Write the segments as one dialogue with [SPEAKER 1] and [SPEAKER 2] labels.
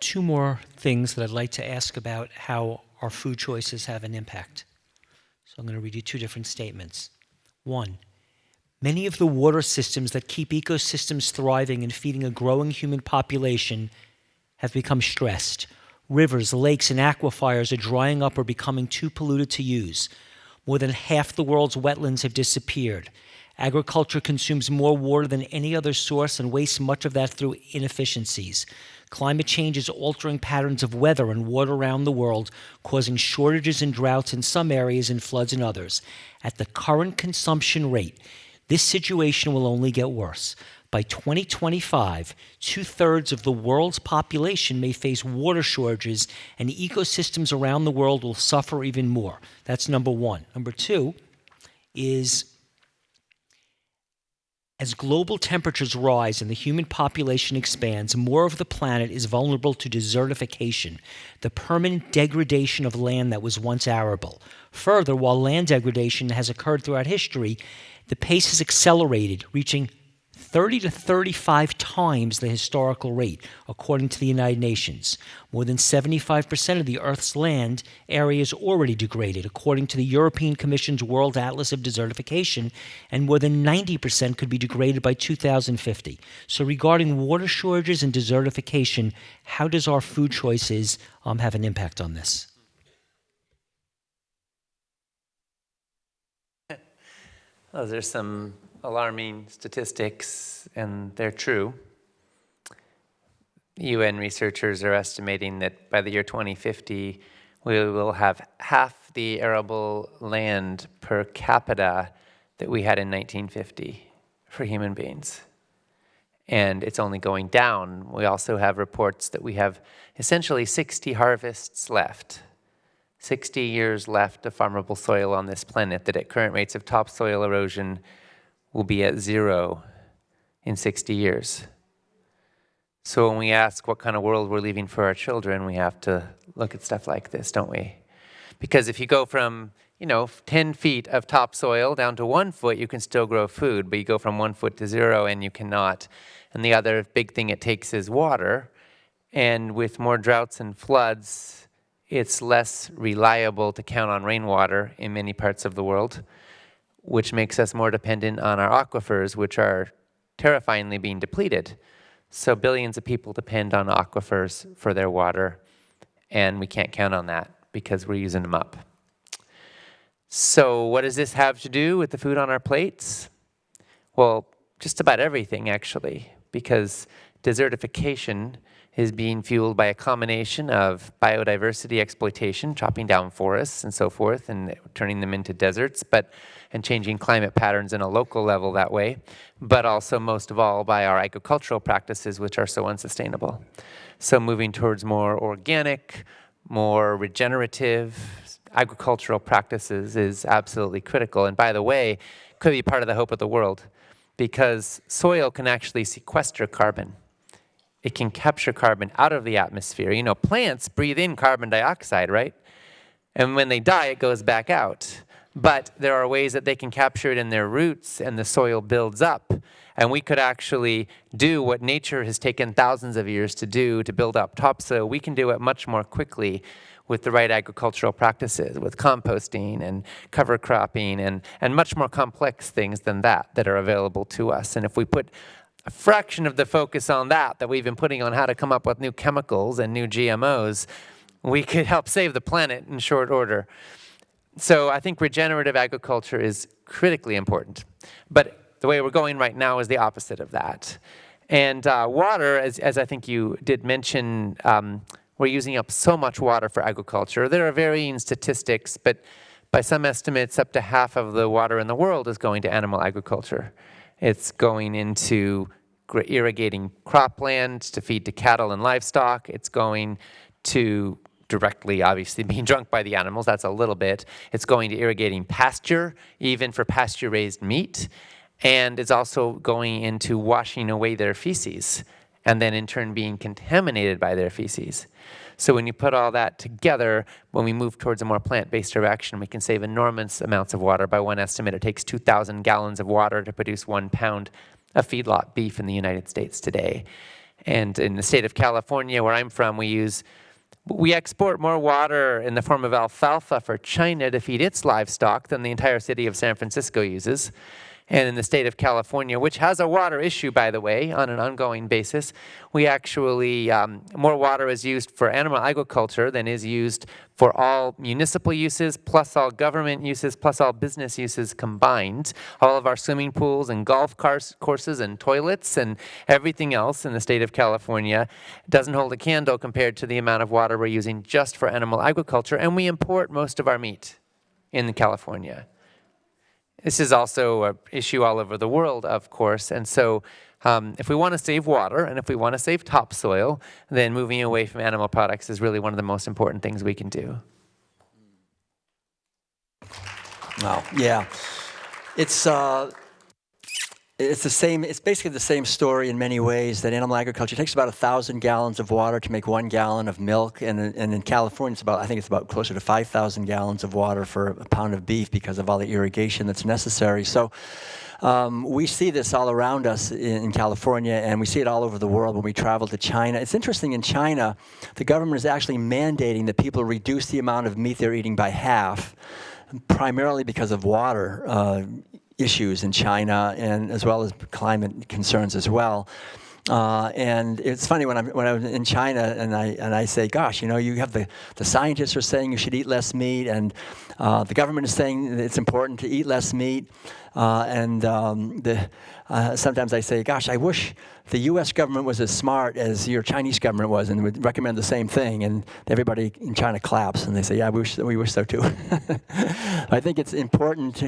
[SPEAKER 1] two more things that I'd like to ask about how our food choices have an impact. So I'm going to read you two different statements. One, many of the water systems that keep ecosystems thriving and feeding a growing human population have become stressed. Rivers, lakes, and aquifers are drying up or becoming too polluted to use. More than half the world's wetlands have disappeared. Agriculture consumes more water than any other source and wastes much of that through inefficiencies. Climate change is altering patterns of weather and water around the world, causing shortages and droughts in some areas and floods in others. At the current consumption rate, this situation will only get worse. By 2025, 2/3 of the world's population may face water shortages, and ecosystems around the world will suffer even more. That's number one. Number two is, as global temperatures rise and the human population expands, more of the planet is vulnerable to desertification, the permanent degradation of land that was once arable. Further, while land degradation has occurred throughout history, the pace has accelerated, reaching 30 to 35 times the historical rate, according to the United Nations. More than 75% of the Earth's land area is already degraded, according to the European Commission's World Atlas of Desertification, and more than 90% could be degraded by 2050. So regarding water shortages and desertification, how does our food choices have an impact on this?
[SPEAKER 2] Those are some alarming statistics, and they're true. UN researchers are estimating that by the year 2050, we will have half the arable land per capita that we had in 1950 for human beings. And it's only going down. We also have reports that we have essentially 60 harvests left. 60 years left of farmable soil on this planet, that at current rates of topsoil erosion will be at 0 in 60 years. So when we ask what kind of world we're leaving for our children, we have to look at stuff like this, don't we? Because if you go from, 10 feet of topsoil down to 1 foot, you can still grow food, but you go from 1 foot to 0 and you cannot. And the other big thing it takes is water. And with more droughts and floods, it's less reliable to count on rainwater in many parts of the world, which makes us more dependent on our aquifers, which are terrifyingly being depleted. So billions of people depend on aquifers for their water, and we can't count on that because we're using them up. So what does this have to do with the food on our plates? Well, just about everything, actually, because desertification is being fueled by a combination of biodiversity exploitation, chopping down forests and so forth, and turning them into deserts, and changing climate patterns in a local level that way, but also most of all by our agricultural practices, which are so unsustainable. So moving towards more organic, more regenerative agricultural practices is absolutely critical. And by the way, could be part of the hope of the world, because soil can actually sequester carbon. It can capture carbon out of the atmosphere. Plants breathe in carbon dioxide, right? And when they die, it goes back out. But there are ways that they can capture it in their roots, and the soil builds up. And we could actually do what nature has taken thousands of years to do, to build up topsoil. We can do it much more quickly with the right agricultural practices, with composting and cover cropping and much more complex things than that are available to us. And if we put a fraction of the focus on that we've been putting on how to come up with new chemicals and new GMOs, we could help save the planet in short order. So I think regenerative agriculture is critically important. But the way we're going right now is the opposite of that. And water, as I think you did mention, we're using up so much water for agriculture. There are varying statistics, but by some estimates, up to half of the water in the world is going to animal agriculture. It's going into irrigating cropland to feed to cattle and livestock. It's going to directly, obviously, being drunk by the animals. That's a little bit. It's going to irrigating pasture, even for pasture-raised meat. And it's also going into washing away their feces, and then in turn being contaminated by their feces. So when you put all that together, when we move towards a more plant-based direction, we can save enormous amounts of water. By one estimate, it takes 2,000 gallons of water to produce 1 pound of feedlot beef in the United States today. And in the state of California, where I'm from, we export more water in the form of alfalfa for China to feed its livestock than the entire city of San Francisco uses. And in the state of California, which has a water issue, by the way, on an ongoing basis, we actually, more water is used for animal agriculture than is used for all municipal uses, plus all government uses, plus all business uses combined. All of our swimming pools and golf courses and toilets and everything else in the state of California doesn't hold a candle compared to the amount of water we're using just for animal agriculture, and we import most of our meat in California. This is also an issue all over the world, of course, and so if we want to save water and if we want to save topsoil, then moving away from animal products is really one of the most important things we can do.
[SPEAKER 3] Wow. Yeah. It's the same. It's basically the same story in many ways. That animal agriculture takes about 1,000 gallons of water to make 1 gallon of milk, and in California, I think it's about closer to 5,000 gallons of water for a pound of beef because of all the irrigation that's necessary. So we see this all around us in California, and we see it all over the world when we travel to China. It's interesting. In China, the government is actually mandating that people reduce the amount of meat they're eating by half, primarily because of water issues in China, and as well as climate concerns as well. And it's funny when I was in China and I say, gosh, you have the scientists are saying you should eat less meat, and the government is saying it's important to eat less meat. Sometimes I say, gosh, I wish the U.S. government was as smart as your Chinese government was and would recommend the same thing. And everybody in China claps and they say, yeah, we wish so too. I think it's important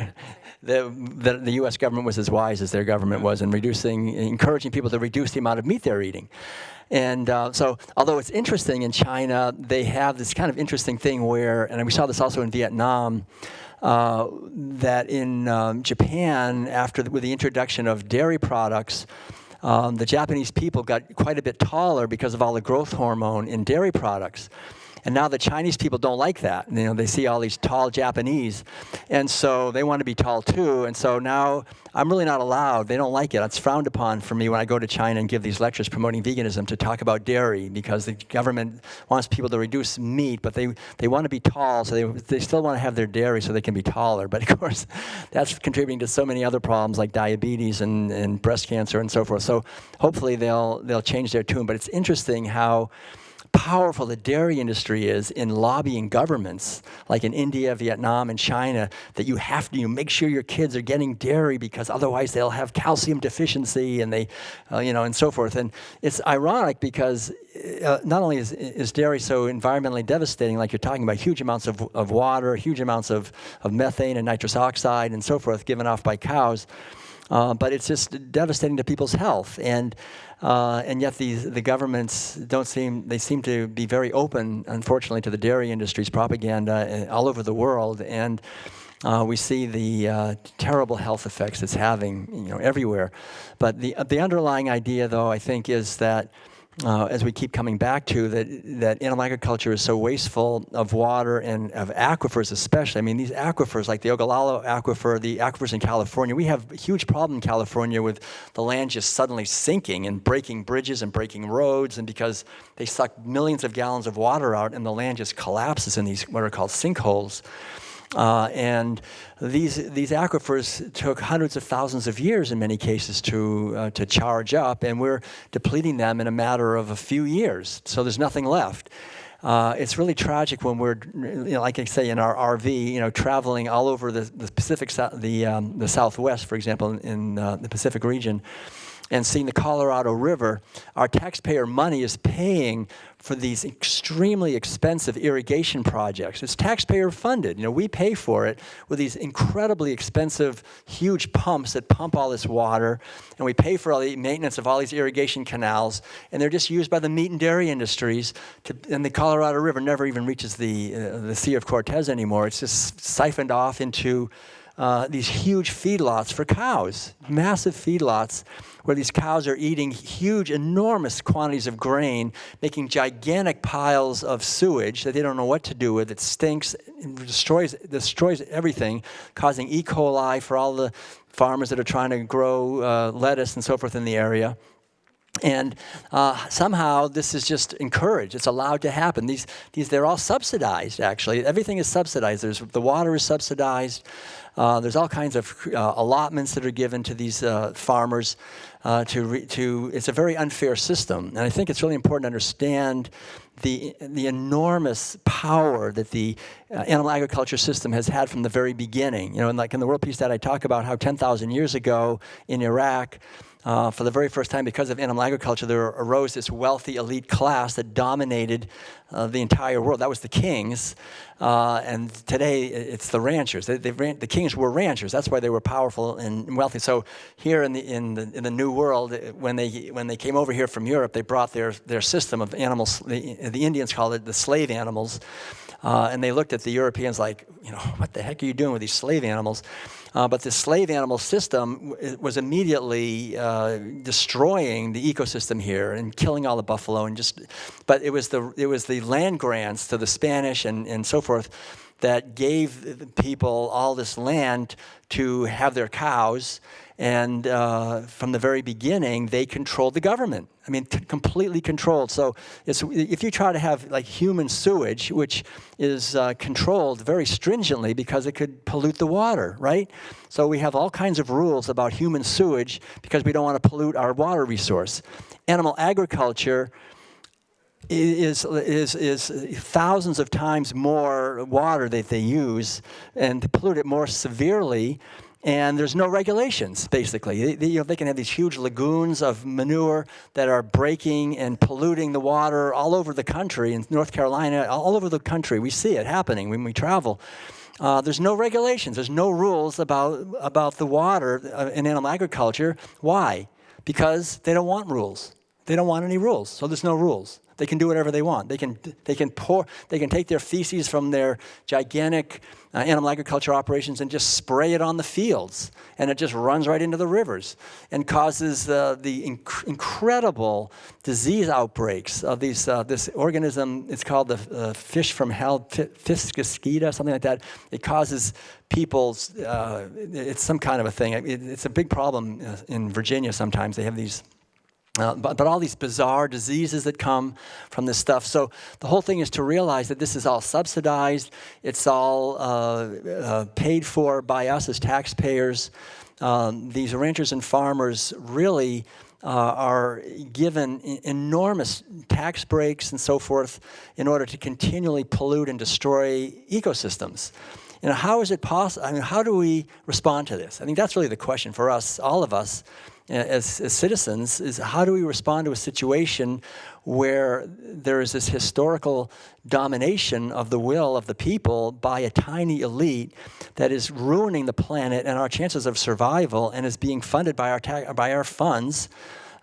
[SPEAKER 3] that the U.S. government was as wise as their government was in encouraging people to reduce the amount of meat they're eating. And so, although it's interesting, in China, they have this kind of interesting thing where, and we saw this also in Vietnam, that in Japan, with the introduction of dairy products, the Japanese people got quite a bit taller because of all the growth hormone in dairy products. And now the Chinese people don't like that. They see all these tall Japanese, and so they want to be tall too. And so now I'm really not allowed. They don't like it. It's frowned upon for me when I go to China and give these lectures promoting veganism to talk about dairy, because the government wants people to reduce meat, but they want to be tall, so they still want to have their dairy so they can be taller. But of course, that's contributing to so many other problems like diabetes and breast cancer and so forth. So hopefully they'll change their tune. But it's interesting how powerful the dairy industry is in lobbying governments, like in India, Vietnam, and China, that you have to make sure your kids are getting dairy because otherwise they'll have calcium deficiency, and and so forth. And it's ironic because not only is dairy so environmentally devastating, like you're talking about, huge amounts of water, huge amounts of methane and nitrous oxide and so forth given off by cows, but it's just devastating to people's health. And yet the governments seem to be very open, unfortunately, to the dairy industry's propaganda all over the world. And we see the terrible health effects it's having, everywhere. But the underlying idea, though, I think, is that as we keep coming back to that animal agriculture is so wasteful of water and of aquifers especially. I mean, these aquifers, like the Ogallala aquifer, the aquifers in California, we have a huge problem in California with the land just suddenly sinking and breaking bridges and breaking roads, and because they suck millions of gallons of water out and the land just collapses in these what are called sinkholes. And these aquifers took hundreds of thousands of years in many cases to charge up, and we're depleting them in a matter of a few years. So there's nothing left. It's really tragic when we're, like I say, in our RV, traveling all over the Pacific, the Southwest, for example, in the Pacific region, and seeing the Colorado River. Our taxpayer money is paying for these extremely expensive irrigation projects. It's taxpayer funded. We pay for it with these incredibly expensive, huge pumps that pump all this water, and we pay for all the maintenance of all these irrigation canals, and they're just used by the meat and dairy industries. And the Colorado River never even reaches the Sea of Cortez anymore. It's just siphoned off into these huge feedlots for cows, massive feedlots, where these cows are eating huge, enormous quantities of grain, making gigantic piles of sewage that they don't know what to do with. It stinks, and destroys everything, causing E. coli for all the farmers that are trying to grow lettuce and so forth in the area. And somehow this is just encouraged. It's allowed to happen. They're all subsidized, actually. Everything is subsidized. The water is subsidized. There's all kinds of allotments that are given to these farmers. It's a very unfair system. And I think it's really important to understand the enormous power that the animal agriculture system has had from the very beginning. And like in the World Peace Diet, I talk about how 10,000 years ago in Iraq, for the very first time, because of animal agriculture, there arose this wealthy elite class that dominated the entire world. That was the kings, and today it's the ranchers. The kings were ranchers. That's why they were powerful and wealthy. So here in the New World, when they came over here from Europe, they brought their system of animals. The Indians called it the slave animals, and they looked at the Europeans like, what the heck are you doing with these slave animals? But the slave animal system was immediately destroying the ecosystem here and killing all the buffalo but it was the land grants to the Spanish and so forth that gave people all this land to have their cows. And from the very beginning, they controlled the government. I mean, completely controlled. So if you try to have like human sewage, which is controlled very stringently because it could pollute the water, right? So we have all kinds of rules about human sewage because we don't want to pollute our water resource. Animal agriculture is thousands of times more water that they use and to pollute it more severely. And there's no regulations, basically. They can have these huge lagoons of manure that are breaking and polluting the water all over the country, in North Carolina, all over the country. We see it happening when we travel. There's no regulations. There's no rules about the water in animal agriculture. Why? Because they don't want rules. They don't want any rules, so there's no rules. They can do whatever they want. They can take their feces from their gigantic animal agriculture operations and just spray it on the fields, and it just runs right into the rivers and causes the incredible disease outbreaks of this organism. It's called the fish from hell, Fiscusquita, something like that. It causes people's. It's some kind of a thing. It's a big problem in Virginia. Sometimes they have these. But all these bizarre diseases that come from this stuff. So the whole thing is to realize that this is all subsidized. It's all paid for by us as taxpayers. These ranchers and farmers really are given enormous tax breaks and so forth in order to continually pollute and destroy ecosystems. How is it possible? I mean, how do we respond to this? I think that's really the question for us, all of us, as citizens, is how do we respond to a situation where there is this historical domination of the will of the people by a tiny elite that is ruining the planet and our chances of survival and is being funded by our funds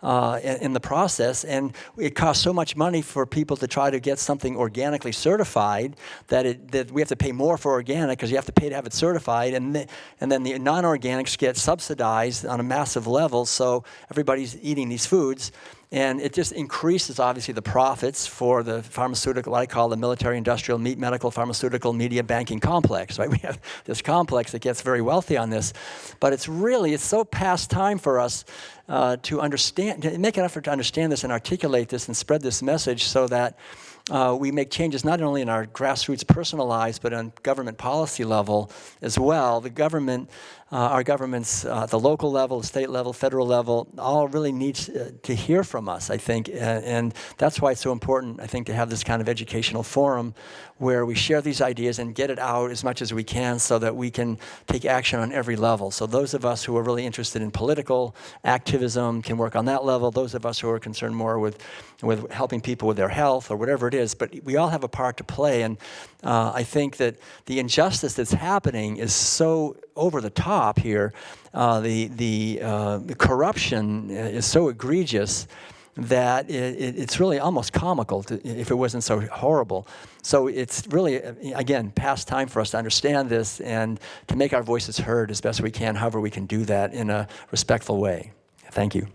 [SPEAKER 3] in the process, and it costs so much money for people to try to get something organically certified that we have to pay more for organic because you have to pay to have it certified, and then the non-organics get subsidized on a massive level, so everybody's eating these foods. And it just increases, obviously, the profits for the pharmaceutical, what I call the military, industrial, meat, medical, pharmaceutical, media, banking complex, right? We have this complex that gets very wealthy on this. But it's so past time for us to understand, to make an effort to understand this and articulate this and spread this message so that we make changes not only in our grassroots personal lives, but on government policy level as well. The government, our governments at the local level, the state level, federal level, all really needs to hear from us, I think. And that's why it's so important, I think, to have this kind of educational forum where we share these ideas and get it out as much as we can so that we can take action on every level. So those of us who are really interested in political activism can work on that level. Those of us who are concerned more with helping people with their health or whatever it is, but we all have a part to play. And I think that the injustice that's happening is so over the top here. The corruption is so egregious that it's really almost comical if it wasn't so horrible. So it's really, again, past time for us to understand this and to make our voices heard as best we can, however we can do that in a respectful way. Thank you.